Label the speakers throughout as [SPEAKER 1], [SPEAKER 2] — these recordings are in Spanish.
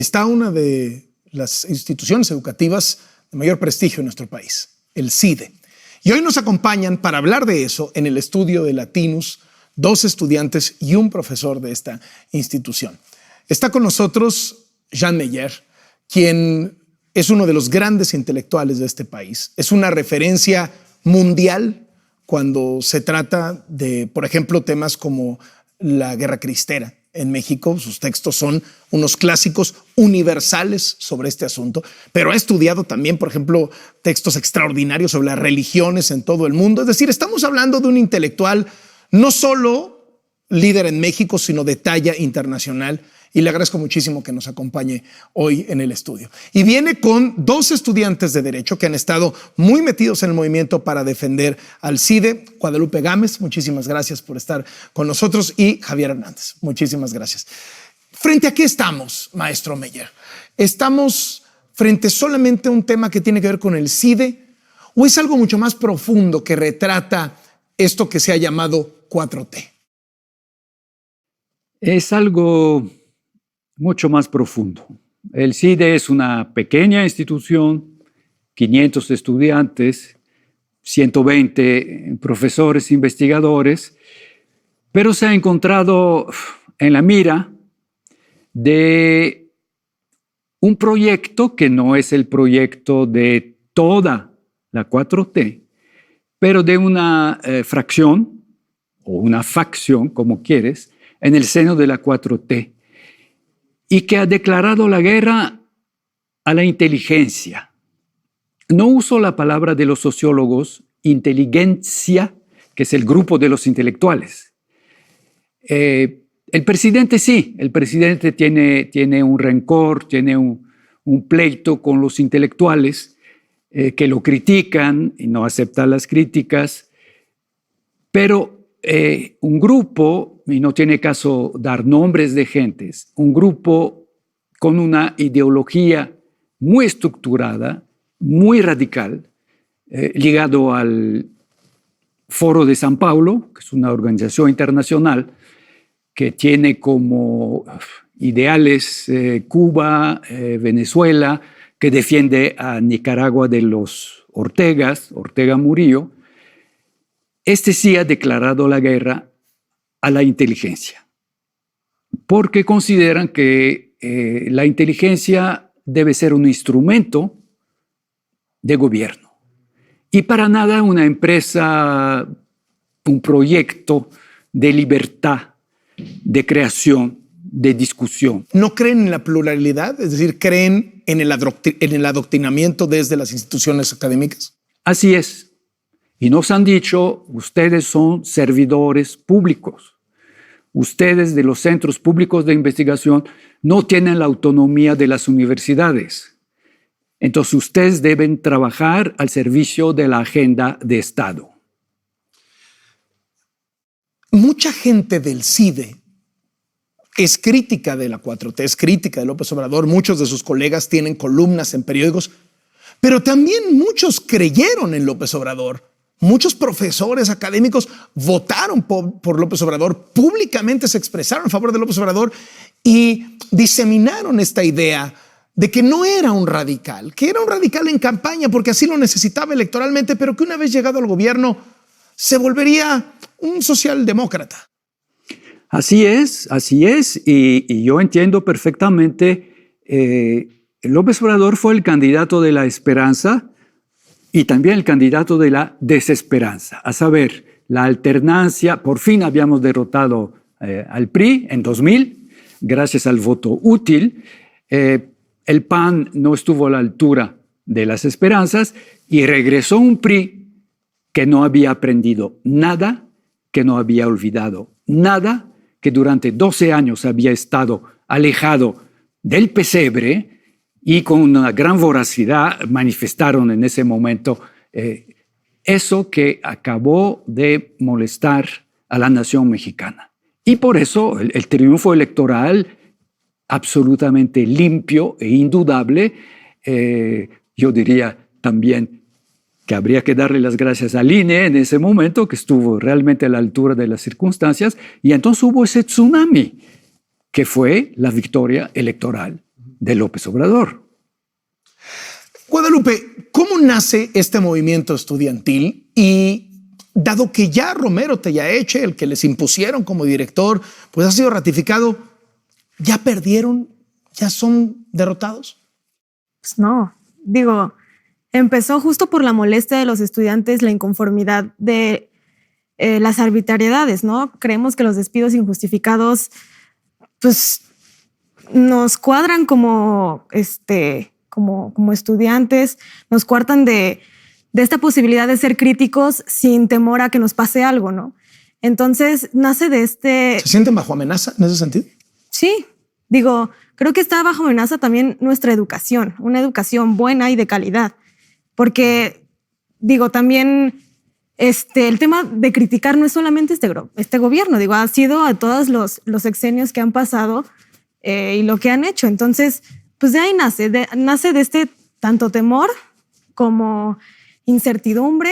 [SPEAKER 1] Está una de las instituciones educativas de mayor prestigio en nuestro país, el CIDE. Y hoy nos acompañan para hablar de eso en el estudio de Latinus, 2 estudiantes y un profesor de esta institución. Está con nosotros Jean Meyer, quien es uno de los grandes intelectuales de este país. Es una referencia mundial cuando se trata de, por ejemplo, temas como la Guerra Cristera en México. Sus textos son unos clásicos universales sobre este asunto, pero ha estudiado también, por ejemplo, textos extraordinarios sobre las religiones en todo el mundo. Es decir, estamos hablando de un intelectual no solo líder en México, sino de talla internacional. Y le agradezco muchísimo que nos acompañe hoy en el estudio. Y viene con 2 estudiantes de Derecho que han estado muy metidos en el movimiento para defender al CIDE. Guadalupe Gámez, muchísimas gracias por estar con nosotros. Y Javier Hernández, muchísimas gracias. ¿Frente a qué estamos, maestro Meyer? ¿Estamos frente solamente a un tema que tiene que ver con el CIDE? ¿O es algo mucho más profundo que retrata esto que se ha llamado 4T?
[SPEAKER 2] Es algo mucho más profundo. El CIDE es una pequeña institución, 500 estudiantes, 120 profesores, investigadores, pero se ha encontrado en la mira de un proyecto que no es el proyecto de toda la 4T, pero de una fracción o una facción, como quieres, en el seno de la 4T, y que ha declarado la guerra a la inteligencia. No uso la palabra de los sociólogos, inteligencia, que es el grupo de los intelectuales. El presidente sí, el presidente tiene un rencor, tiene un pleito con los intelectuales que lo critican y no aceptan las críticas, pero un grupo, y no tiene caso dar nombres de gentes, un grupo con una ideología muy estructurada, muy radical, ligado al Foro de San Paulo, que es una organización internacional que tiene como ideales Cuba, Venezuela, que defiende a Nicaragua de los Ortega Murillo. Este sí ha declarado la guerra a la inteligencia, porque consideran que la inteligencia debe ser un instrumento de gobierno y para nada una empresa, un proyecto de libertad, de creación, de discusión.
[SPEAKER 1] ¿No creen en la pluralidad? Es decir, ¿creen en el adoctrinamiento desde las instituciones académicas?
[SPEAKER 2] Así es. Y nos han dicho, ustedes son servidores públicos. Ustedes de los centros públicos de investigación no tienen la autonomía de las universidades. Entonces ustedes deben trabajar al servicio de la agenda de Estado.
[SPEAKER 1] Mucha gente del CIDE es crítica de la 4T, es crítica de López Obrador. Muchos de sus colegas tienen columnas en periódicos, pero también muchos creyeron en López Obrador. Muchos profesores académicos votaron por López Obrador, públicamente se expresaron a favor de López Obrador y diseminaron esta idea de que no era un radical, que era un radical en campaña porque así lo necesitaba electoralmente, pero que una vez llegado al gobierno se volvería un socialdemócrata.
[SPEAKER 2] Así es, y yo entiendo perfectamente, López Obrador fue el candidato de la esperanza y también el candidato de la desesperanza, a saber, la alternancia. Por fin habíamos derrotado al PRI en 2000, gracias al voto útil. El PAN no estuvo a la altura de las esperanzas y regresó un PRI que no había aprendido nada, que no había olvidado nada, que durante 12 años había estado alejado del pesebre y con una gran voracidad manifestaron en ese momento eso que acabó de molestar a la nación mexicana. Y por eso el triunfo electoral absolutamente limpio e indudable, yo diría también que habría que darle las gracias al INE en ese momento, que estuvo realmente a la altura de las circunstancias, y entonces hubo ese tsunami, que fue la victoria electoral de López Obrador.
[SPEAKER 1] Guadalupe, ¿cómo nace este movimiento estudiantil? Y dado que ya Romero Tellaeche, el que les impusieron como director, pues ha sido ratificado, ¿ya perdieron? ¿Ya son derrotados?
[SPEAKER 3] Pues no, digo, empezó justo por la molestia de los estudiantes, la inconformidad de las arbitrariedades, ¿no? Creemos que los despidos injustificados, pues, nos cuadran como estudiantes, nos coartan de esta posibilidad de ser críticos sin temor a que nos pase algo, ¿no? Entonces, nace de este...
[SPEAKER 1] ¿Se sienten bajo amenaza en ese sentido?
[SPEAKER 3] Sí, digo, creo que está bajo amenaza también nuestra educación, una educación buena y de calidad, porque, digo, también el tema de criticar no es solamente este gobierno, digo, ha sido a todos los sexenios que han pasado y lo que han hecho. Entonces, pues de ahí nace de este tanto temor como incertidumbre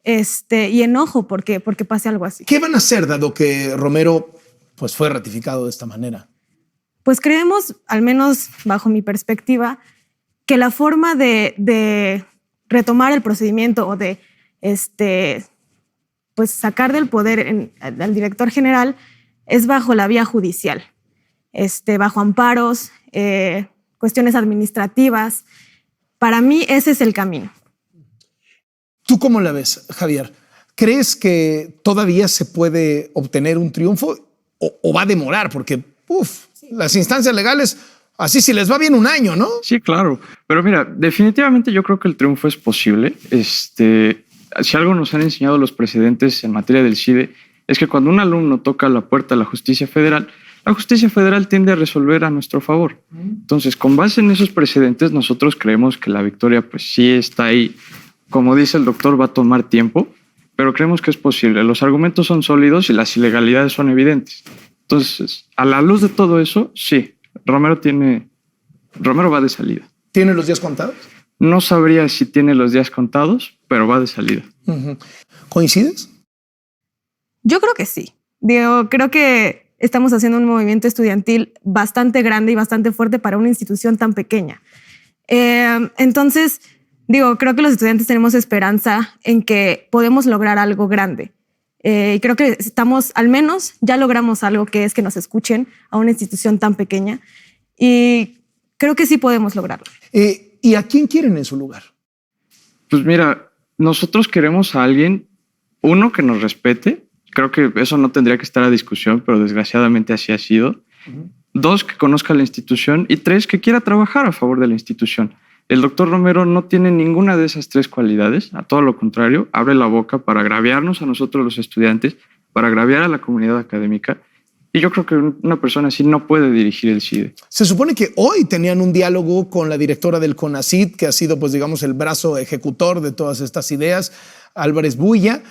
[SPEAKER 3] y enojo porque pase algo así.
[SPEAKER 1] ¿Qué van a hacer dado que Romero pues, fue ratificado de esta manera?
[SPEAKER 3] Pues creemos, al menos bajo mi perspectiva, que la forma de retomar el procedimiento o de pues sacar del poder al director general es bajo la vía judicial, bajo amparos, cuestiones administrativas. Para mí ese es el camino.
[SPEAKER 1] ¿Tú cómo la ves, Javier? ¿Crees que todavía se puede obtener un triunfo o va a demorar? Porque las instancias legales, así si les va bien un año, ¿no?
[SPEAKER 4] Sí, claro. Pero mira, definitivamente yo creo que el triunfo es posible. Si algo nos han enseñado los precedentes en materia del CIDE, es que cuando un alumno toca la puerta de la justicia federal tiende a resolver a nuestro favor. Entonces, con base en esos precedentes, nosotros creemos que la victoria pues sí está ahí. Como dice el doctor, va a tomar tiempo, pero creemos que es posible. Los argumentos son sólidos y las ilegalidades son evidentes. Entonces, a la luz de todo eso, sí, Romero va de salida.
[SPEAKER 1] ¿Tiene los días contados?
[SPEAKER 4] No sabría si tiene los días contados, pero va de salida.
[SPEAKER 1] ¿Coincides?
[SPEAKER 3] Yo creo que sí. Digo, creo que estamos haciendo un movimiento estudiantil bastante grande y bastante fuerte para una institución tan pequeña. Entonces, digo, creo que los estudiantes tenemos esperanza en que podemos lograr algo grande. Y creo que al menos ya logramos algo, que es que nos escuchen a una institución tan pequeña. Y creo que sí podemos lograrlo.
[SPEAKER 1] ¿Y a quién quieren en su lugar?
[SPEAKER 4] Pues mira, nosotros queremos a alguien, uno, que nos respete. Creo que eso no tendría que estar a discusión, pero desgraciadamente así ha sido. Dos, que conozca la institución. Y tres, que quiera trabajar a favor de la institución. El doctor Romero no tiene ninguna de esas tres cualidades. A todo lo contrario, abre la boca para agraviarnos a nosotros los estudiantes, para agraviar a la comunidad académica. Y yo creo que una persona así no puede dirigir el CIDE.
[SPEAKER 1] Se supone que hoy tenían un diálogo con la directora del CONACYT, que ha sido, pues digamos, el brazo ejecutor de todas estas ideas, Álvarez Builla.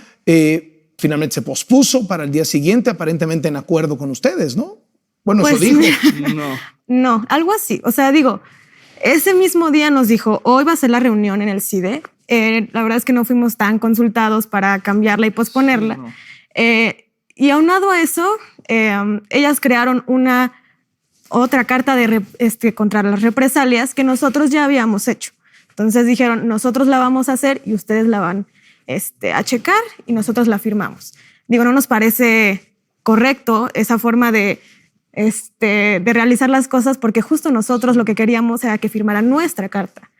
[SPEAKER 1] Finalmente se pospuso para el día siguiente, aparentemente en acuerdo con ustedes, ¿no? Bueno,
[SPEAKER 3] pues,
[SPEAKER 1] eso dijo.
[SPEAKER 3] No, algo así. O sea, digo, ese mismo día nos dijo, hoy va a ser la reunión en el CIDE. La verdad es que no fuimos tan consultados para cambiarla y posponerla. Sí, no. Y aunado a eso, ellas crearon otra carta contra las represalias que nosotros ya habíamos hecho. Entonces dijeron, nosotros la vamos a hacer y ustedes la van a checar y nosotros la firmamos. Digo, no nos parece correcto esa forma de realizar las cosas, porque justo nosotros lo que queríamos era que firmaran nuestra carta.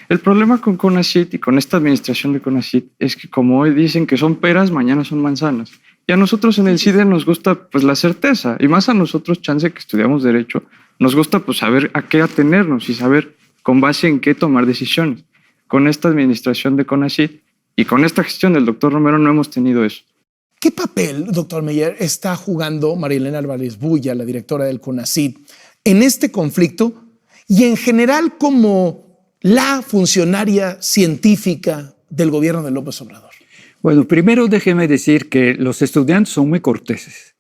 [SPEAKER 4] El problema con CONACYT y con esta administración de CONACYT es que, como hoy dicen que son peras, mañana son manzanas. Y a nosotros en el CIDE nos gusta pues la certeza, y más a nosotros, chance que estudiamos Derecho, nos gusta pues saber a qué atenernos y saber con base en qué tomar decisiones. Con esta administración de CONACYT y con esta gestión del doctor Romero no hemos tenido eso.
[SPEAKER 1] ¿Qué papel, doctor Meyer, está jugando María Elena Álvarez Builla, la directora del CONACYT, en este conflicto y en general como la funcionaria científica del gobierno de López Obrador?
[SPEAKER 2] Bueno, primero déjeme decir que los estudiantes son muy corteses,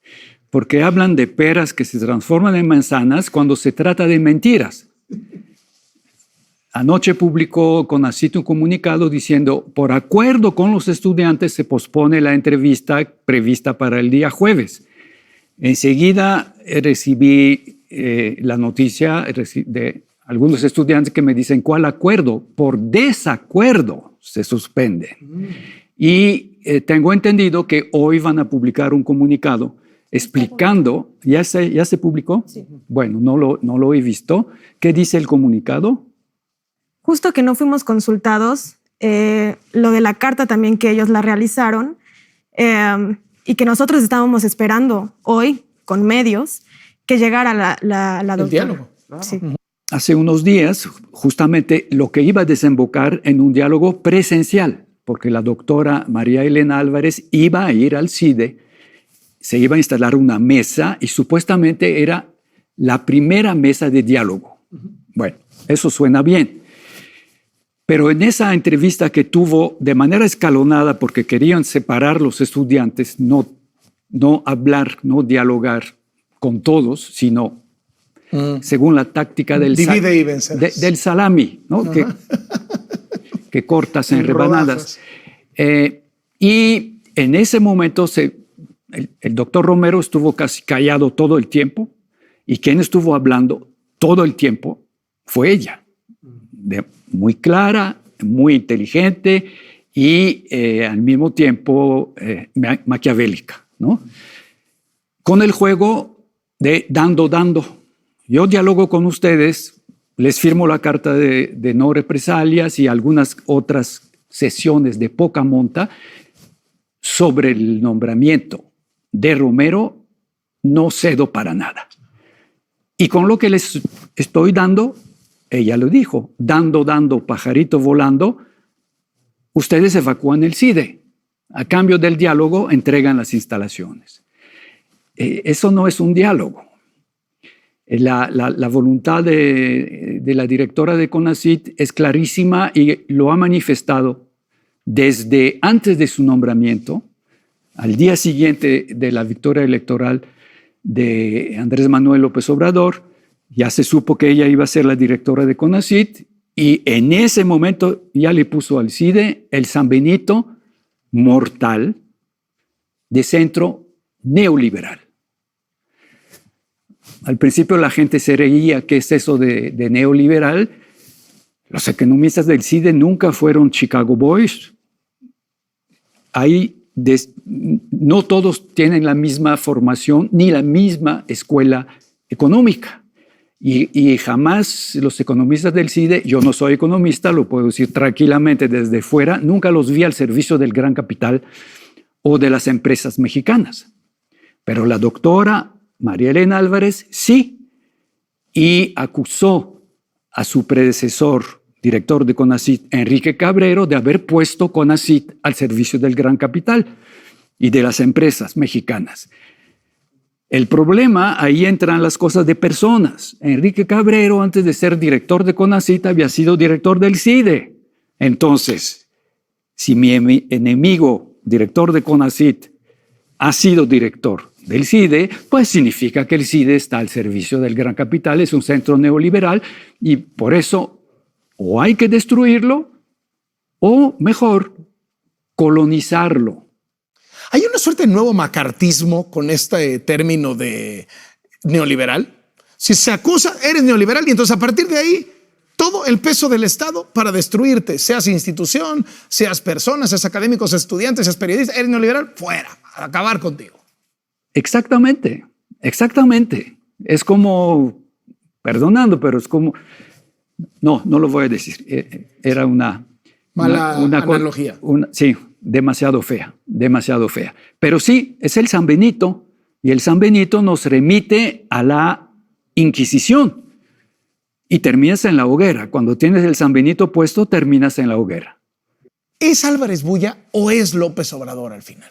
[SPEAKER 2] porque hablan de peras que se transforman en manzanas cuando se trata de mentiras. Anoche publicó CONACYT un comunicado diciendo, por acuerdo con los estudiantes se pospone la entrevista prevista para el día jueves. Enseguida recibí la noticia algunos estudiantes que me dicen, ¿cuál acuerdo? Por desacuerdo se suspende. Y tengo entendido que hoy van a publicar un comunicado explicando, ¿ya se publicó?
[SPEAKER 3] Sí.
[SPEAKER 2] Bueno, no lo he visto. ¿Qué dice el comunicado?
[SPEAKER 3] Justo que no fuimos consultados, lo de la carta también que ellos la realizaron y que nosotros estábamos esperando hoy con medios que llegara la doctora.
[SPEAKER 1] El diálogo.
[SPEAKER 3] Sí.
[SPEAKER 2] Hace unos días, justamente lo que iba a desembocar en un diálogo presencial, porque la doctora María Elena Álvarez iba a ir al CIDE, se iba a instalar una mesa y supuestamente era la primera mesa de diálogo. Bueno, eso suena bien. Pero en esa entrevista que tuvo de manera escalonada, porque querían separar los estudiantes, no hablar, no dialogar con todos, sino según la táctica del salami, ¿no? que cortas en rebanadas. Y en ese momento el doctor Romero estuvo casi callado todo el tiempo, y quien estuvo hablando todo el tiempo fue ella. Muy clara, muy inteligente y al mismo tiempo maquiavélica, ¿no? Con el juego de dando. Yo dialogo con ustedes, les firmo la carta de no represalias y algunas otras sesiones de poca monta. Sobre el nombramiento de Romero no cedo para nada. Y con lo que les estoy dando, ella lo dijo, dando, pajarito volando, ustedes evacúan el CIDE. A cambio del diálogo, entregan las instalaciones. Eso no es un diálogo. La voluntad de la directora de CONACYT es clarísima y lo ha manifestado desde antes de su nombramiento, al día siguiente de la victoria electoral de Andrés Manuel López Obrador. Ya se supo que ella iba a ser la directora de CONACYT y en ese momento ya le puso al CIDE el San Benito mortal de centro neoliberal. Al principio la gente se reía, ¿qué es eso de neoliberal? Los economistas del CIDE nunca fueron Chicago Boys. No todos tienen la misma formación ni la misma escuela económica. Y jamás los economistas del CIDE, yo no soy economista, lo puedo decir tranquilamente desde fuera, nunca los vi al servicio del gran capital o de las empresas mexicanas. Pero la doctora María Elena Álvarez sí, y acusó a su predecesor, director de CONACYT, Enrique Cabrero, de haber puesto CONACYT al servicio del gran capital y de las empresas mexicanas. El problema, ahí entran las cosas de personas. Enrique Cabrero, antes de ser director de CONACYT, había sido director del CIDE. Entonces, si mi enemigo, director de CONACYT, ha sido director del CIDE, pues significa que el CIDE está al servicio del gran capital, es un centro neoliberal y por eso o hay que destruirlo o mejor, colonizarlo.
[SPEAKER 1] ¿Hay una suerte de nuevo macartismo con este término de neoliberal? Si se acusa, eres neoliberal y entonces a partir de ahí todo el peso del Estado para destruirte, seas institución, seas persona, seas académicos, estudiantes, seas periodista, eres neoliberal, fuera, a acabar contigo.
[SPEAKER 2] Exactamente. Es como, perdonando, pero es como, no lo voy a decir, era una
[SPEAKER 1] mala analogía.
[SPEAKER 2] Sí, demasiado fea. Pero sí, es el San Benito, y el San Benito nos remite a la Inquisición, y terminas en la hoguera. Cuando tienes el San Benito puesto, terminas en la hoguera.
[SPEAKER 1] ¿Es Álvarez Bulla o es López Obrador al final?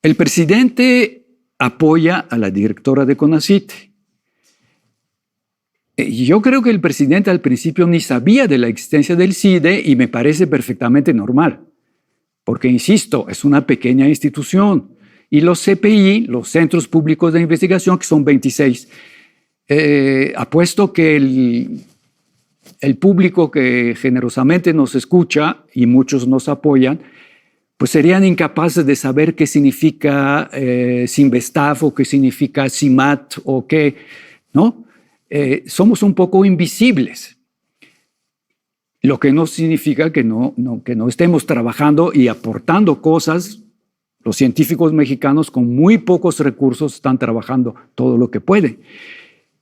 [SPEAKER 2] El presidente apoya a la directora de CONACYT. Yo creo que el presidente al principio ni sabía de la existencia del CIDE y me parece perfectamente normal, porque, insisto, es una pequeña institución y los CPI, los Centros Públicos de Investigación, que son 26, apuesto que el público que generosamente nos escucha y muchos nos apoyan, pues serían incapaces de saber qué significa Sinvestav o qué significa CIMAT o qué, ¿no? Somos un poco invisibles, lo que no significa que no estemos trabajando y aportando cosas. Los científicos mexicanos con muy pocos recursos están trabajando todo lo que pueden.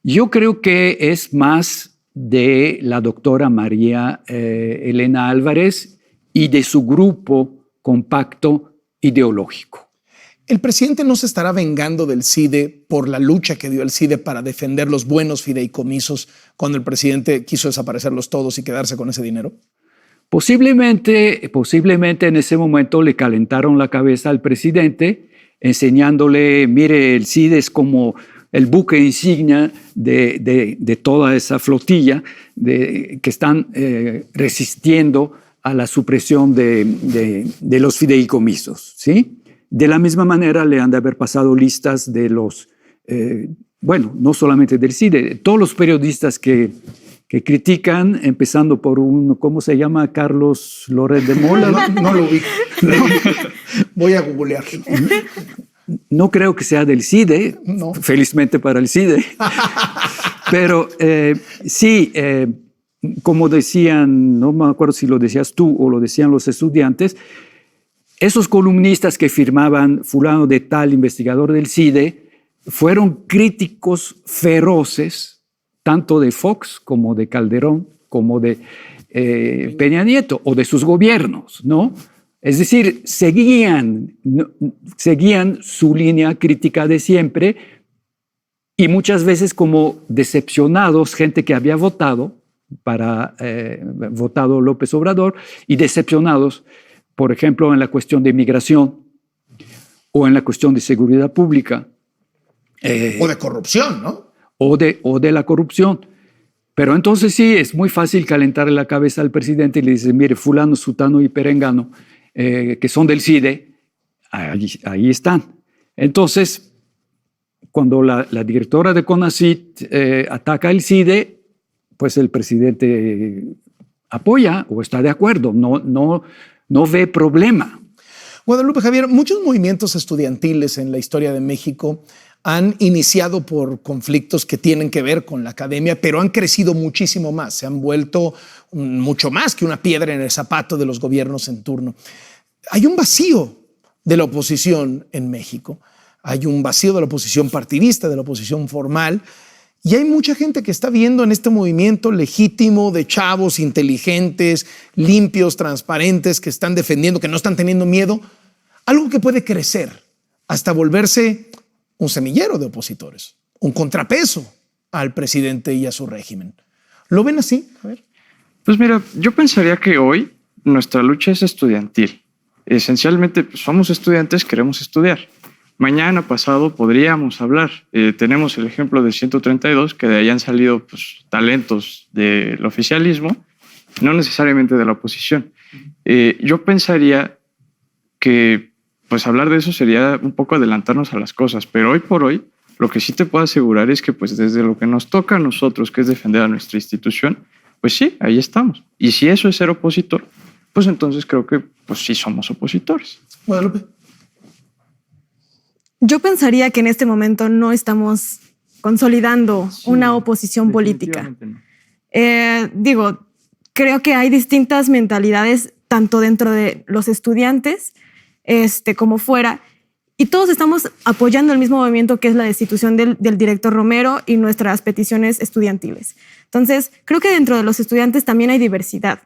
[SPEAKER 2] Yo creo que es más de la doctora María Elena Álvarez y de su grupo compacto ideológico.
[SPEAKER 1] ¿El presidente no se estará vengando del CIDE por la lucha que dio el CIDE para defender los buenos fideicomisos cuando el presidente quiso desaparecerlos todos y quedarse con ese dinero?
[SPEAKER 2] Posiblemente en ese momento le calentaron la cabeza al presidente, enseñándole, mire, el CIDE es como el buque insignia de toda esa flotilla que están resistiendo a la supresión de los fideicomisos, ¿sí? De la misma manera le han de haber pasado listas de los, no solamente del CIDE, todos los periodistas que critican, empezando por un, ¿cómo se llama? Carlos Loret de Mola.
[SPEAKER 1] No lo vi. No. Voy a googlear.
[SPEAKER 2] No creo que sea del CIDE, no. Felizmente para el CIDE. Pero sí, como decían, no me acuerdo si lo decías tú o lo decían los estudiantes, esos columnistas que firmaban fulano de tal, investigador del CIDE, fueron críticos feroces tanto de Fox como de Calderón, como de Peña Nieto o de sus gobiernos, ¿no? Es decir, seguían su línea crítica de siempre y muchas veces como decepcionados, gente que había votado López Obrador y decepcionados, por ejemplo, en la cuestión de migración o en la cuestión de seguridad pública.
[SPEAKER 1] O de corrupción, ¿no?
[SPEAKER 2] O de la corrupción. Pero entonces sí, es muy fácil calentarle la cabeza al presidente y le dice, mire, fulano, sutano y perengano, que son del CIDE, ahí están. Entonces, cuando la directora de CONACYT ataca el CIDE, pues el presidente apoya o está de acuerdo, no ve problema.
[SPEAKER 1] Guadalupe, Javier, muchos movimientos estudiantiles en la historia de México han iniciado por conflictos que tienen que ver con la academia, pero han crecido muchísimo más, se han vuelto mucho más que una piedra en el zapato de los gobiernos en turno. Hay un vacío de la oposición en México, hay un vacío de la oposición partidista, de la oposición formal, y hay mucha gente que está viendo en este movimiento legítimo de chavos inteligentes, limpios, transparentes, que están defendiendo, que no están teniendo miedo, algo que puede crecer hasta volverse un semillero de opositores, un contrapeso al presidente y a su régimen. ¿Lo ven así? A ver.
[SPEAKER 4] Pues mira, yo pensaría que hoy nuestra lucha es estudiantil. Esencialmente, pues somos estudiantes, queremos estudiar. Mañana, pasado, podríamos hablar. Tenemos el ejemplo de 132, que de ahí han salido pues, talentos del oficialismo, no necesariamente de la oposición. Yo pensaría que pues hablar de eso sería un poco adelantarnos a las cosas, pero hoy por hoy lo que sí te puedo asegurar es que pues desde lo que nos toca a nosotros, que es defender a nuestra institución, pues sí, ahí estamos. Y si eso es ser opositor, pues entonces creo que pues sí somos opositores.
[SPEAKER 1] Guadalupe.
[SPEAKER 3] Yo pensaría que en este momento no estamos consolidando una oposición política.
[SPEAKER 4] No.
[SPEAKER 3] Creo que hay distintas mentalidades tanto dentro de los estudiantes como fuera, y todos estamos apoyando el mismo movimiento que es la destitución del director Romero y nuestras peticiones estudiantiles. Entonces, creo que dentro de los estudiantes también hay diversidad.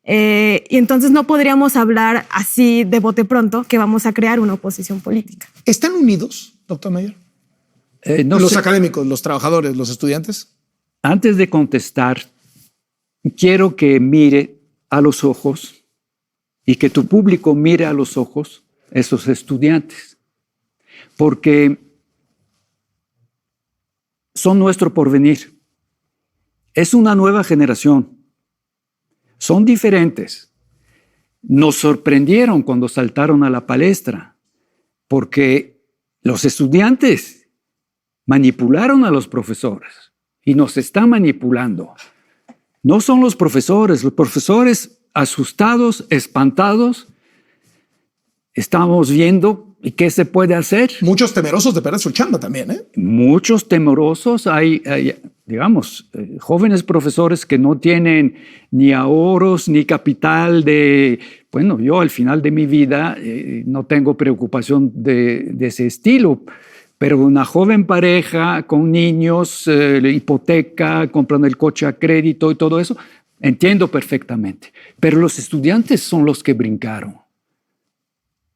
[SPEAKER 3] Y entonces no podríamos hablar así de bote pronto que vamos a crear una oposición política.
[SPEAKER 1] ¿Están unidos, doctor Mayer? Los académicos, los trabajadores, los estudiantes.
[SPEAKER 2] Antes de contestar, quiero que mire a los ojos y que tu público mire a los ojos esos estudiantes, porque son nuestro porvenir. Es una nueva generación. Son diferentes. Nos sorprendieron cuando saltaron a la palestra, porque los estudiantes manipularon a los profesores y nos están manipulando. No son los profesores asustados, espantados, estamos viendo qué se puede hacer.
[SPEAKER 1] Muchos temerosos de perder su chamba también, ¿eh?
[SPEAKER 2] Muchos temerosos. Hay digamos, jóvenes profesores que no tienen ni ahorros ni capital de... Bueno, yo al final de mi vida no tengo preocupación de ese estilo, pero una joven pareja con niños, hipoteca, compran el coche a crédito y todo eso, entiendo perfectamente. Pero los estudiantes son los que brincaron.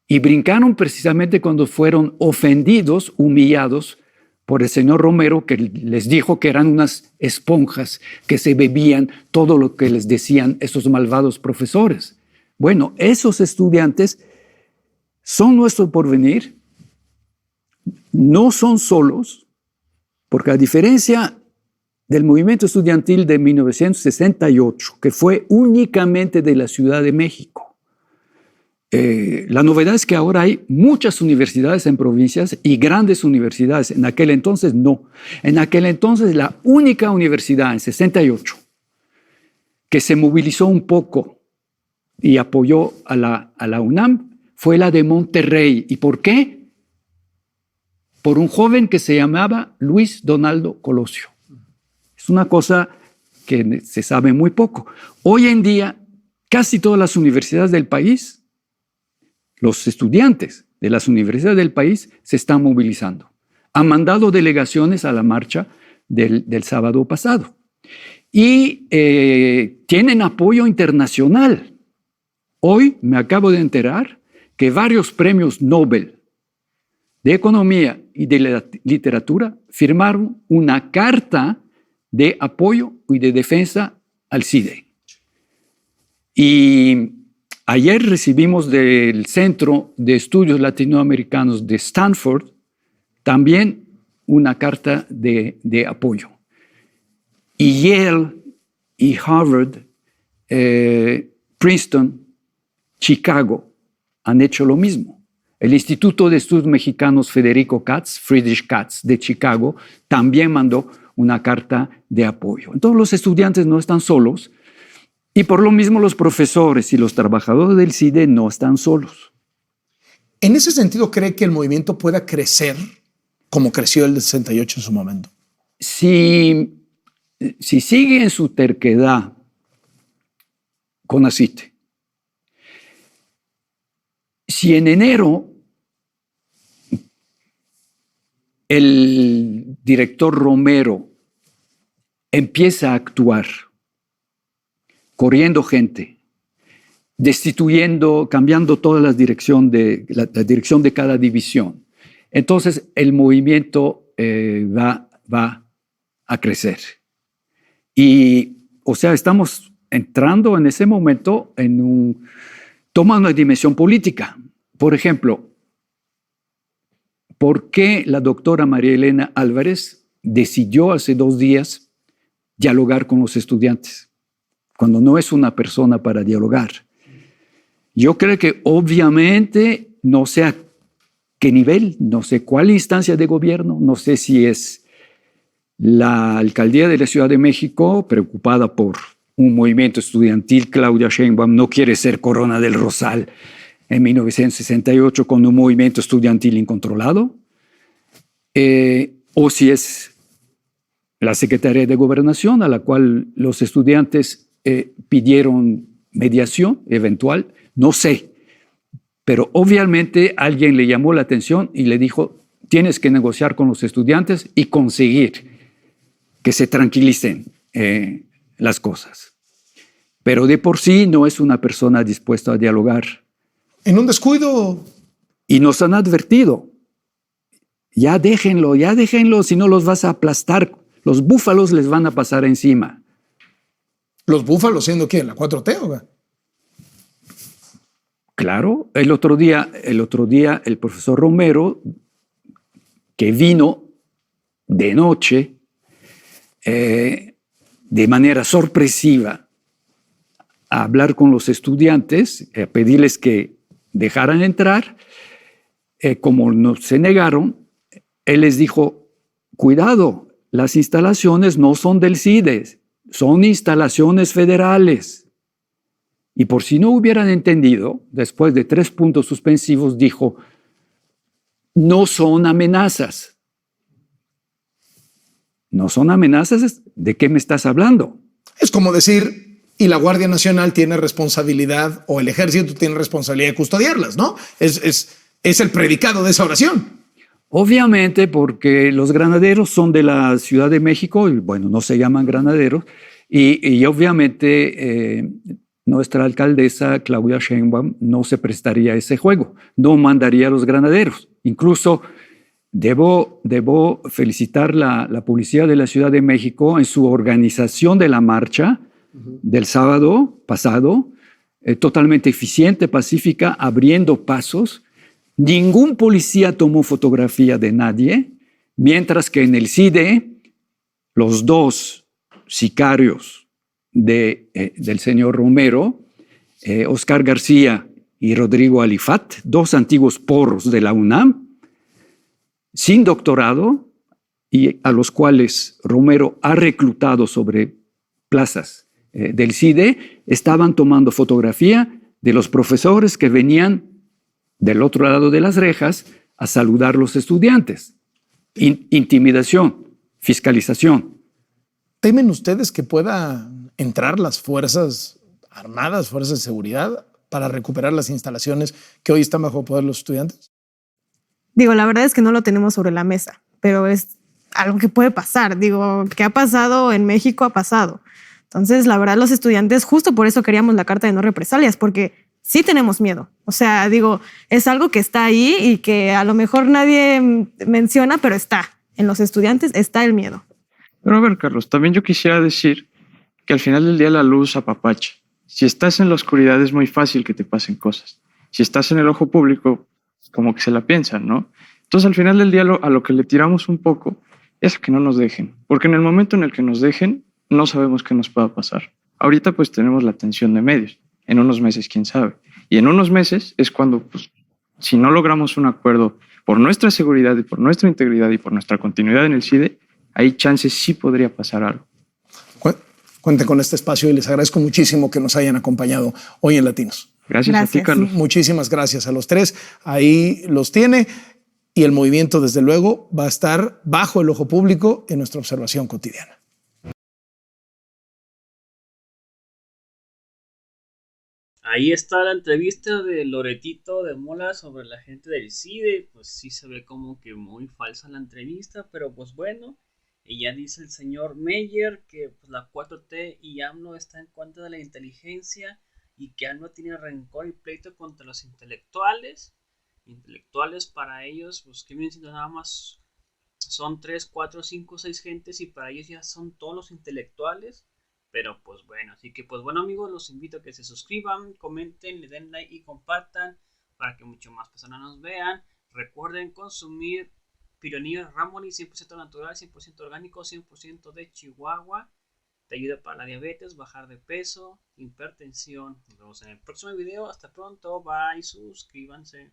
[SPEAKER 2] Y brincaron precisamente cuando fueron ofendidos, humillados por el señor Romero, que les dijo que eran unas esponjas que se bebían todo lo que les decían esos malvados profesores. Bueno, esos estudiantes son nuestro porvenir, no son solos, porque a diferencia del movimiento estudiantil de 1968, que fue únicamente de la Ciudad de México, la novedad es que ahora hay muchas universidades en provincias y grandes universidades. En aquel entonces no. En aquel entonces la única universidad en 68 que se movilizó un poco y apoyó a la UNAM fue la de Monterrey. ¿Y por qué? Por un joven que se llamaba Luis Donaldo Colosio. Es una cosa que se sabe muy poco. Hoy en día, casi todas las universidades del país, los estudiantes de las universidades del país se están movilizando. Han mandado delegaciones a la marcha del sábado pasado. Y tienen apoyo internacional. Hoy me acabo de enterar que varios premios Nobel de Economía y de Literatura firmaron una carta de apoyo y de defensa al CIDE. Y ayer recibimos del Centro de Estudios Latinoamericanos de Stanford también una carta de apoyo. Y Yale y Harvard, Princeton, Chicago han hecho lo mismo. El Instituto de Estudios Mexicanos Friedrich Katz de Chicago también mandó una carta de apoyo. Entonces los estudiantes no están solos. Y por lo mismo los profesores y los trabajadores del CIDE no están solos.
[SPEAKER 1] ¿En ese sentido cree que el movimiento pueda crecer como creció el del 68 en su momento?
[SPEAKER 2] Si sigue en su terquedad con CONACYT, si en enero el director Romero empieza a actuar corriendo gente, destituyendo, cambiando toda la dirección de cada división. Entonces el movimiento va a crecer. Y, o sea, estamos entrando en ese momento toma una dimensión política. Por ejemplo, ¿por qué la doctora María Elena Álvarez decidió hace 2 días dialogar con los estudiantes, cuando no es una persona para dialogar? Yo creo que obviamente, no sé a qué nivel, no sé cuál instancia de gobierno, no sé si es la alcaldía de la Ciudad de México preocupada por un movimiento estudiantil. Claudia Sheinbaum no quiere ser Corona del Rosal en 1968 con un movimiento estudiantil incontrolado, o si es la Secretaría de Gobernación a la cual los estudiantes pidieron mediación eventual, no sé, pero obviamente alguien le llamó la atención y le dijo, tienes que negociar con los estudiantes y conseguir que se tranquilicen las cosas. Pero de por sí no es una persona dispuesta a dialogar.
[SPEAKER 1] En un descuido.
[SPEAKER 2] Y nos han advertido, ya déjenlo, si no los vas a aplastar, los búfalos les van a pasar encima.
[SPEAKER 1] ¿Los búfalos siendo quién? ¿La 4T o qué?
[SPEAKER 2] Claro, el otro día el profesor Romero, que vino de noche, de manera sorpresiva, a hablar con los estudiantes, a pedirles que dejaran entrar, como no se negaron, él les dijo, cuidado, las instalaciones no son del CIDE, son instalaciones federales. Y por si no hubieran entendido, después de 3 puntos suspensivos dijo, no son amenazas. No son amenazas, ¿de qué me estás hablando?
[SPEAKER 1] Es como decir, y la Guardia Nacional tiene responsabilidad, o el Ejército tiene responsabilidad de custodiarlas, ¿no? Es el predicado de esa oración.
[SPEAKER 2] Obviamente, porque los granaderos son de la Ciudad de México, y bueno, no se llaman granaderos, y obviamente nuestra alcaldesa, Claudia Sheinbaum, no se prestaría a ese juego, no mandaría a los granaderos. Incluso debo felicitar la Policía de la Ciudad de México en su organización de la marcha del sábado pasado, totalmente eficiente, pacífica, abriendo pasos. Ningún policía tomó fotografía de nadie, mientras que en el CIDE, los 2 sicarios del señor Romero, Oscar García y Rodrigo Alifat, 2 antiguos porros de la UNAM, sin doctorado, y a los cuales Romero ha reclutado sobre plazas del CIDE, estaban tomando fotografía de los profesores que venían del otro lado de las rejas a saludar a los estudiantes. Intimidación, fiscalización.
[SPEAKER 1] ¿Temen ustedes que puedan entrar las Fuerzas Armadas, Fuerzas de Seguridad, para recuperar las instalaciones que hoy están bajo poder de los estudiantes?
[SPEAKER 3] Digo, la verdad es que no lo tenemos sobre la mesa, pero es algo que puede pasar. Digo, que ha pasado en México, ha pasado. Entonces, la verdad, los estudiantes, justo por eso queríamos la carta de no represalias, porque sí tenemos miedo. O sea, digo, es algo que está ahí y que a lo mejor nadie menciona, pero está. En los estudiantes está el miedo.
[SPEAKER 4] Pero a ver, Carlos, también yo quisiera decir que al final del día la luz apapacha. Si estás en la oscuridad es muy fácil que te pasen cosas. Si estás en el ojo público, como que se la piensan, ¿no? Entonces, al final del día a lo que le tiramos un poco es a que no nos dejen. Porque en el momento en el que nos dejen, no sabemos qué nos pueda pasar. Ahorita pues tenemos la atención de medios. En unos meses, quién sabe. Y en unos meses es cuando, pues, si no logramos un acuerdo por nuestra seguridad y por nuestra integridad y por nuestra continuidad en el CIDE, hay chances sí podría pasar algo.
[SPEAKER 1] Cuenten con este espacio y les agradezco muchísimo que nos hayan acompañado hoy en Latinos.
[SPEAKER 4] Gracias a ti, Carlos.
[SPEAKER 1] Muchísimas gracias a los 3. Ahí los tiene. Y el movimiento, desde luego, va a estar bajo el ojo público en nuestra observación cotidiana.
[SPEAKER 5] Ahí está la entrevista de Loretito de Mola sobre la gente del CIDE. Pues sí se ve como que muy falsa la entrevista, pero pues bueno. Y ya dice el señor Meyer que pues, la 4T y AMLO está en contra de la inteligencia y que AMLO tiene rencor y pleito contra los intelectuales. Intelectuales para ellos, pues que vienen siendo nada más son 3, 4, 5, 6 gentes y para ellos ya son todos los intelectuales. Pero pues bueno, así que pues bueno amigos, los invito a que se suscriban, comenten, le den like y compartan para que mucho más personas nos vean. Recuerden consumir Pironillo Ramoni 100% natural, 100% orgánico, 100% de Chihuahua. Te ayuda para la diabetes, bajar de peso, hipertensión. Nos vemos en el próximo video. Hasta pronto. Bye. Suscríbanse.